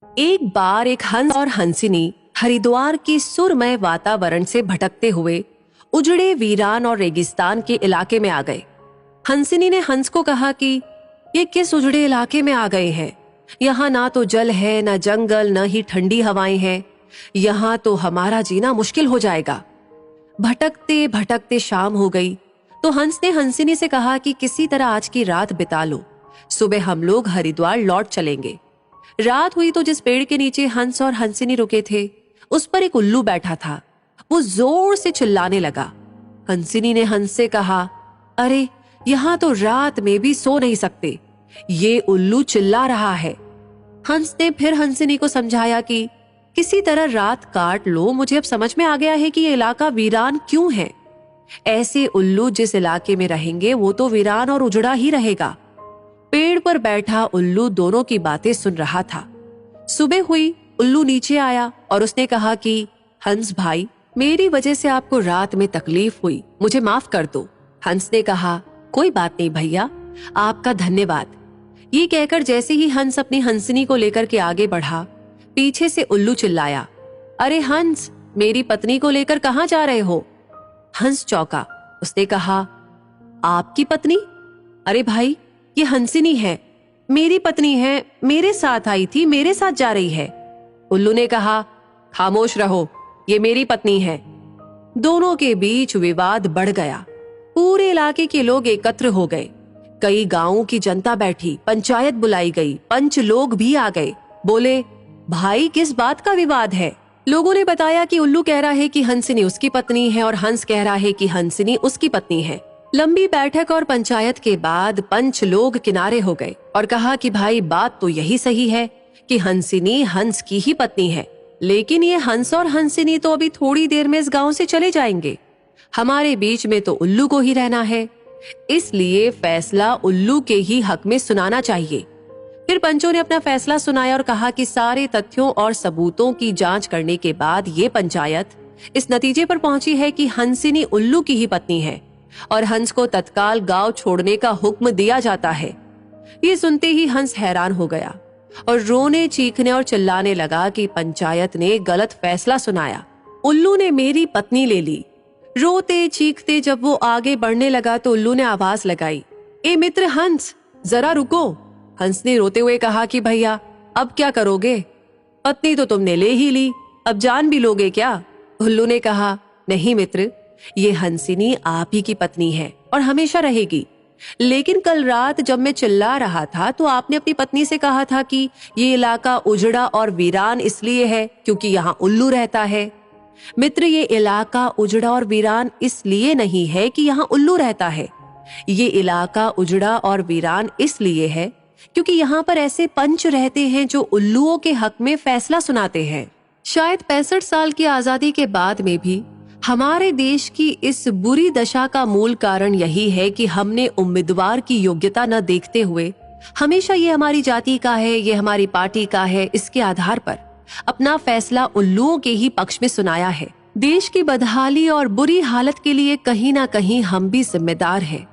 एक बार एक हंस और हंसिनी हरिद्वार के सुरमय वातावरण से भटकते हुए उजड़े वीरान और रेगिस्तान के इलाके में आ गए। हंसिनी ने हंस को कहा कि ये किस उजड़े इलाके में आ गए हैं? यहाँ ना तो जल है, न जंगल, न ही ठंडी हवाएं हैं। यहाँ तो हमारा जीना मुश्किल हो जाएगा। भटकते भटकते शाम हो गई तो हंस ने हंसिनी से कहा कि किसी तरह आज की रात बिता लो, सुबह हम लोग हरिद्वार लौट चलेंगे। रात हुई तो जिस पेड़ के नीचे हंस और हंसिनी रुके थे उस पर एक उल्लू बैठा था। वो जोर से चिल्लाने लगा। हंसिनी ने हंस से कहा, अरे यहाँ तो रात में भी सो नहीं सकते, ये उल्लू चिल्ला रहा है। हंस ने फिर हंसिनी को समझाया कि किसी तरह रात काट लो, मुझे अब समझ में आ गया है कि ये इलाका वीरान क्यों है। ऐसे उल्लू जिस इलाके में रहेंगे वो तो वीरान और उजड़ा ही रहेगा। पेड़ पर बैठा उल्लू दोनों की बातें सुन रहा था। सुबह हुई, उल्लू नीचे आया और उसने कहा कि हंस भाई, मेरी वजह से आपको रात में तकलीफ हुई, मुझे माफ कर दो। हंस ने कहा, कोई बात नहीं भैया, आपका धन्यवाद। ये कहकर जैसे ही हंस अपनी हंसिनी को लेकर के आगे बढ़ा, पीछे से उल्लू चिल्लाया, अरे हंस, मेरी पत्नी को लेकर कहाँ जा रहे हो? हंस चौंका। उसने कहा, आपकी पत्नी? अरे भाई, ये हंसिनी है, मेरी पत्नी है, मेरे साथ आई थी, मेरे साथ जा रही है। उल्लू ने कहा, खामोश रहो, ये मेरी पत्नी है। दोनों के बीच विवाद बढ़ गया। पूरे इलाके के लोग एकत्र हो गए। कई गांवों की जनता बैठी, पंचायत बुलाई गई, पंच लोग भी आ गए। बोले, भाई किस बात का विवाद है? लोगों ने बताया कि उल्लू कह रहा है कि हंसिनी उसकी पत्नी है और हंस कह रहा है कि हंसिनी उसकी पत्नी है। लंबी बैठक और पंचायत के बाद पंच लोग किनारे हो गए और कहा कि भाई बात तो यही सही है कि हंसिनी हंस की ही पत्नी है, लेकिन ये हंस और हंसिनी तो अभी थोड़ी देर में इस गांव से चले जाएंगे। हमारे बीच में तो उल्लू को ही रहना है, इसलिए फैसला उल्लू के ही हक में सुनाना चाहिए। फिर पंचों ने अपना फैसला सुनाया और कहा कि सारे तथ्यों और सबूतों की जांच करने के बाद ये पंचायत इस नतीजे पर पहुंची है कि हंसिनी उल्लू की ही पत्नी है और हंस को तत्काल गांव छोड़ने का हुक्म दिया जाता है। ये सुनते ही हंस हैरान हो गया और रोने, चीखने और चिल्लाने लगा कि पंचायत ने गलत फैसला सुनाया, उल्लू ने मेरी पत्नी ले ली। रोते चीखते जब वो आगे बढ़ने लगा तो उल्लू ने आवाज लगाई, ए मित्र हंस, जरा रुको। हंस ने रोते हुए कहा कि भैया अब क्या करोगे? पत्नी तो तुमने ले ही ली, अब जान भी लोगे क्या? उल्लू ने कहा, नहीं मित्र, ये हंसिनी आप ही की पत्नी है और हमेशा रहेगी। लेकिन कल रात जब मैं चिल्ला रहा था तो आपने अपनी पत्नी से कहा था कि ये इलाका उजड़ा और वीरान इसलिए है क्योंकि यहाँ उल्लू रहता है। मित्र, ये इलाका उजड़ा और वीरान इसलिए नहीं है कि यहाँ उल्लू रहता है। ये इलाका उजड़ा और वीरान इसलिए है क्योंकि यहाँ पर ऐसे पंच रहते हैं जो उल्लुओं के हक में फैसला सुनाते हैं। शायद 65 साल की आजादी के बाद में भी हमारे देश की इस बुरी दशा का मूल कारण यही है कि हमने उम्मीदवार की योग्यता न देखते हुए हमेशा ये हमारी जाति का है, ये हमारी पार्टी का है, इसके आधार पर अपना फैसला उल्लुओं के ही पक्ष में सुनाया है। देश की बदहाली और बुरी हालत के लिए कहीं ना कहीं हम भी जिम्मेदार हैं।